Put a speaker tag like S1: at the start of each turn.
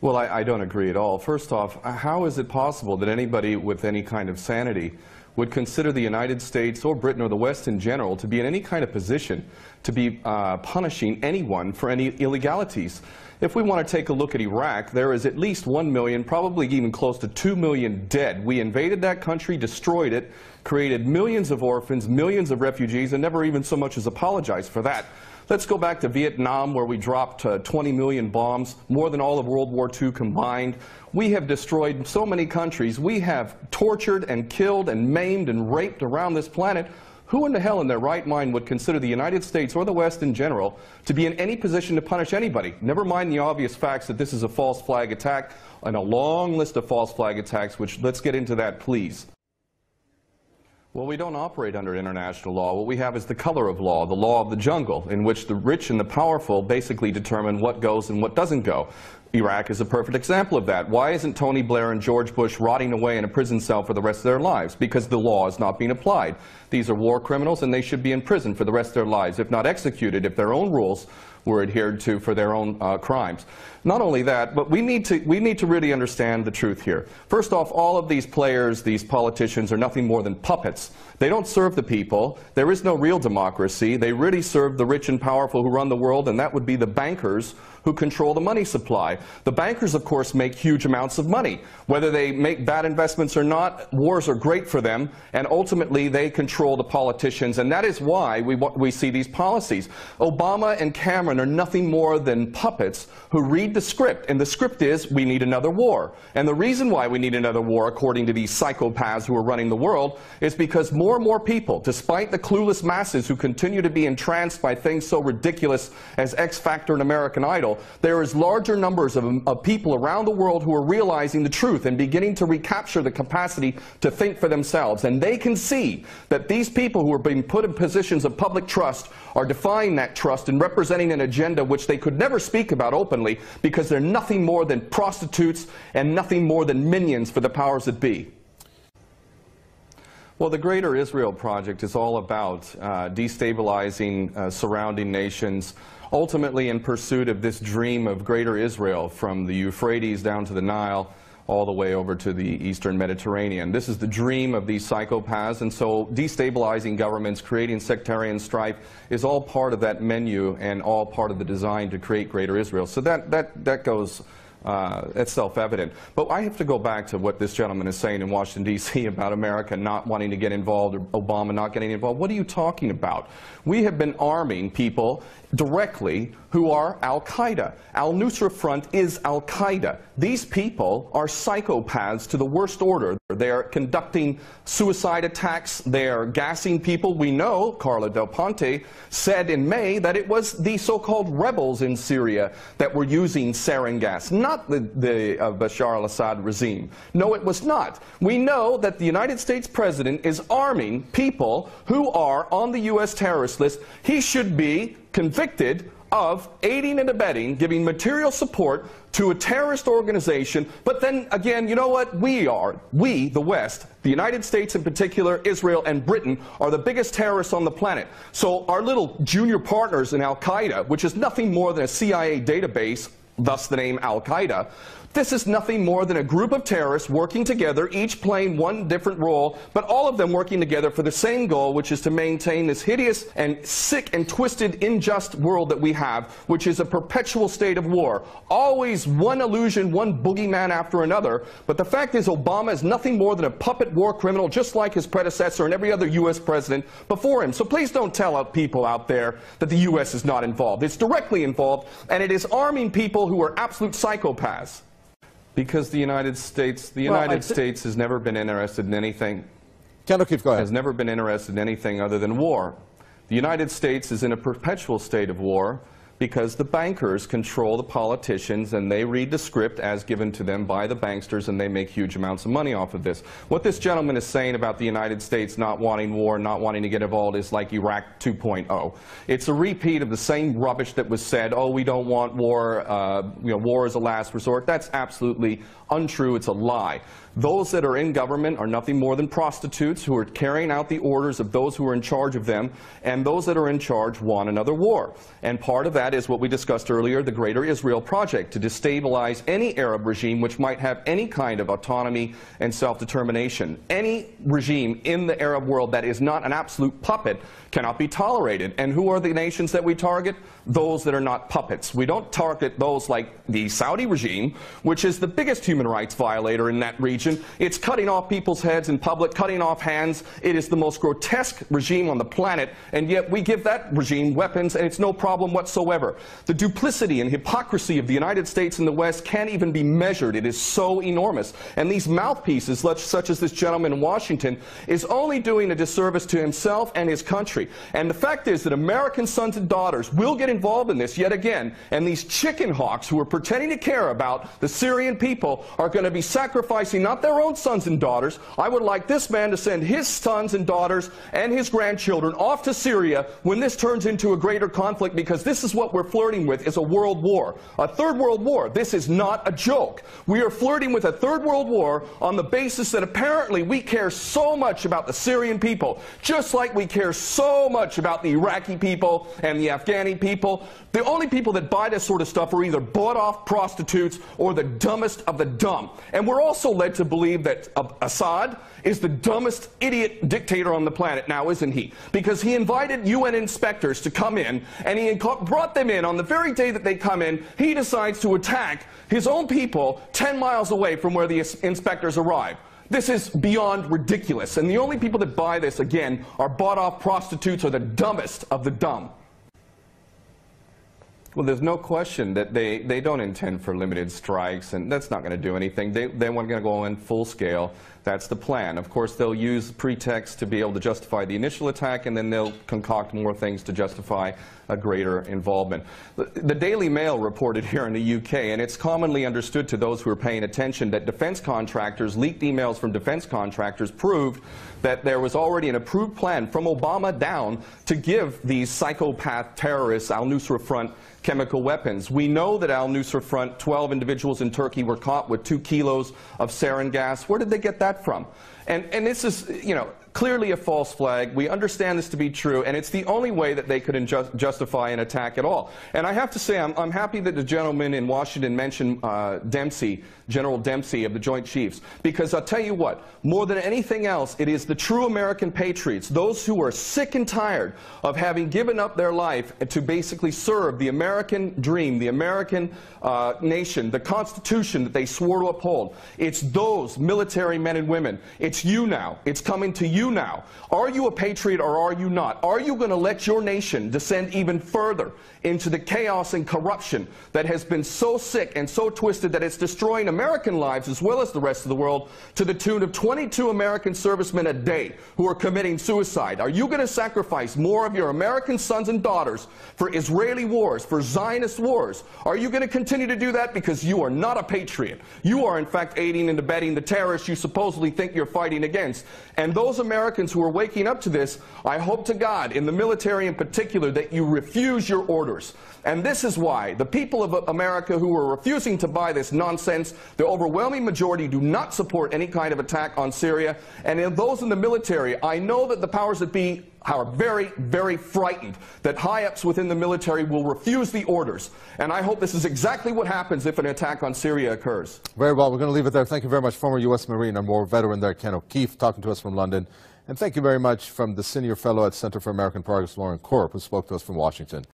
S1: Well, I don't agree at all. First off, how is it possible that anybody with any kind of sanity would consider the United States or Britain or the West in general to be in any kind of position to be punishing anyone for any illegalities? If we want to take a look at Iraq, there is at least 1 million, probably even close to 2 million dead. We invaded that country, destroyed it, created millions of orphans, millions of refugees, and never even so much as apologized for that. Let's go back to Vietnam, where we dropped 20 million bombs, more than all of World War II combined. We have destroyed so many countries. We have tortured and killed and maimed and raped around this planet. Who in the hell in their right mind would consider the United States or the West in general to be in any position to punish anybody? Never mind the obvious facts that this is a false flag attack and a long list of false flag attacks, which let's get into that, please. Well, we don't operate under international law. What we have is the color of law, the law of the jungle, in which the rich and the powerful basically determine what goes and what doesn't go. Iraq is a perfect example of that. Why isn't Tony Blair and George Bush rotting away in a prison cell for the rest of their lives? Because the law is not being applied. These are war criminals, and they should be in prison for the rest of their lives, if not executed, if their own rules were adhered to for their own crimes. Not only that, but we need to really understand the truth here. First off, all of these players, these politicians, are nothing more than puppets. They don't serve the people. There is no real democracy. They really serve the rich and powerful who run the world, and that would be the bankers who control the money supply. The bankers, of course, make huge amounts of money. Whether they make bad investments or not, wars are great for them, and ultimately they control the politicians, and that is why we see these policies. Obama and Cameron are nothing more than puppets who read the script, and the script is, we need another war. And the reason why we need another war, according to these psychopaths who are running the world, is because more and more people, despite the clueless masses who continue to be entranced by things so ridiculous as X Factor and American Idol, there is larger numbers of people around the world who are realizing the truth and beginning to recapture the capacity to think for themselves. And they can see that these people who are being put in positions of public trust are defying that trust and representing an agenda which they could never speak about openly, because they're nothing more than prostitutes and nothing more than minions for the powers that be. Well, the Greater Israel Project is all about destabilizing surrounding nations, ultimately in pursuit of this dream of Greater Israel from the Euphrates down to the Nile, all the way over to the Eastern Mediterranean. This is the dream of these psychopaths, and so destabilizing governments, creating sectarian strife is all part of that menu and all part of the design to create Greater Israel. So that goes, it's self-evident. But I have to go back to what this gentleman is saying in Washington, D.C. about America not wanting to get involved, or Obama not getting involved. What are you talking about? We have been arming people directly who are Al-Qaeda. Al-Nusra Front is Al-Qaeda. These people are psychopaths to the worst order. They are conducting suicide attacks. They are gassing people. We know, Carla Del Ponte said in May, that it was the so-called rebels in Syria that were using sarin gas, not the Bashar al-Assad regime. No, it was not. We know that the United States President is arming people who are on the U.S. terrorist list. He should be convicted of aiding and abetting, giving material support to a terrorist organization. But then again, you know what? We, the West, the United States in particular, Israel and Britain, are the biggest terrorists on the planet. So our little junior partners in Al-Qaeda, which is nothing more than a CIA database, thus the name Al-Qaeda, this is nothing more than a group of terrorists working together, each playing one different role, but all of them working together for the same goal, which is to maintain this hideous and sick and twisted, unjust world that we have, which is a perpetual state of war. Always one illusion, one boogeyman after another. But the fact is, Obama is nothing more than a puppet war criminal, just like his predecessor and every other U.S. president before him. So please don't tell people out there that the U.S. is not involved. It's directly involved, and it is arming people who are absolute psychopaths. Because the United States has never been interested in anything.
S2: Ken O'Keefe, go ahead.
S1: Has never been interested in anything other than war. The United States is in a perpetual state of war because the bankers control the politicians, and they read the script as given to them by the banksters, and they make huge amounts of money off of this. What this gentleman is saying about the United States not wanting war, not wanting to get involved, is like Iraq 2.0. It's a repeat of the same rubbish that was said, oh, we don't want war, war is a last resort. That's absolutely untrue. It's a lie. Those that are in government are nothing more than prostitutes who are carrying out the orders of those who are in charge of them, and those that are in charge want another war. And part of that that is what we discussed earlier, the Greater Israel Project, to destabilize any Arab regime which might have any kind of autonomy and self-determination. Any regime in the Arab world that is not an absolute puppet cannot be tolerated. And who are the nations that we target? Those that are not puppets. We don't target those like the Saudi regime, which is the biggest human rights violator in that region. It's cutting off people's heads in public, cutting off hands. It is the most grotesque regime on the planet, and yet we give that regime weapons, and it's no problem whatsoever. The duplicity and hypocrisy of the United States and the West can't even be measured. It is so enormous. And these mouthpieces, such as this gentleman in Washington, is only doing a disservice to himself and his country. And the fact is that American sons and daughters will get involved in this yet again, and these chicken hawks who are pretending to care about the Syrian people are going to be sacrificing not their own sons and daughters. I would like this man to send his sons and daughters and his grandchildren off to Syria when this turns into a greater conflict, because this is what we're flirting with, is a world war. A third world war. This is not a joke. We are flirting with a third world war on the basis that apparently we care so much about the Syrian people, just like we care so much about the Iraqi people and the Afghani people. The only people that buy this sort of stuff are either bought-off prostitutes or the dumbest of the dumb. And we're also led to believe that Assad is the dumbest idiot dictator on the planet now, isn't he? Because he invited UN inspectors to come in, and he brought them in. On the very day that they come in, he decides to attack his own people 10 miles away from where the inspectors arrive. This is beyond ridiculous, and the only people that buy this, again, are bought-off prostitutes or the dumbest of the dumb. Well, there's no question that they don't intend for limited strikes, and that's not going to do anything. They want to go in full scale. That's the plan. Of course, they'll use pretext to be able to justify the initial attack, and then they'll concoct more things to justify a greater involvement. The Daily Mail reported here in the UK, and it's commonly understood to those who are paying attention, that defense contractors, leaked emails from defense contractors proved that there was already an approved plan from Obama down to give these psychopath terrorists, Al-Nusra Front, chemical weapons. We know that Al-Nusra Front, 12 individuals in Turkey were caught with 2 kilos of sarin gas. Where did they get that from? And this is, you know, clearly a false flag. We understand this to be true, and it's the only way that they could justify an attack at all. And I have to say, I'm happy that the gentleman in Washington mentioned Dempsey, General Dempsey of the Joint Chiefs, because I'll tell you what, more than anything else, it is the true American patriots, those who are sick and tired of having given up their life to basically serve the American dream, the American nation, the Constitution that they swore to uphold. It's those military men and women. It's you now. It's coming to you now. Are you a patriot or are you not? Are you going to let your nation descend even further into the chaos and corruption that has been so sick and so twisted that it's destroying American lives as well as the rest of the world, to the tune of 22 American servicemen a day who are committing suicide? Are you going to sacrifice more of your American sons and daughters for Israeli wars, for Zionist wars? Are you going to continue to do that because you are not a patriot? You are in fact aiding and abetting the terrorists you supposedly think you're fighting against. And those Americans who are waking up to this, I hope to God, in the military in particular, that you refuse your orders. And this is why the people of America who are refusing to buy this nonsense, the overwhelming majority do not support any kind of attack on Syria. And in those in the military, I know that the powers that be are very, very frightened that high-ups within the military will refuse the orders. And I hope this is exactly what happens if an attack on Syria occurs.
S2: Very well. We're going to leave it there. Thank you very much, former U.S. Marine and war veteran there, Ken O'Keefe, talking to us from London. And thank you very much from the Senior Fellow at Center for American Progress, Lauren Korb, who spoke to us from Washington.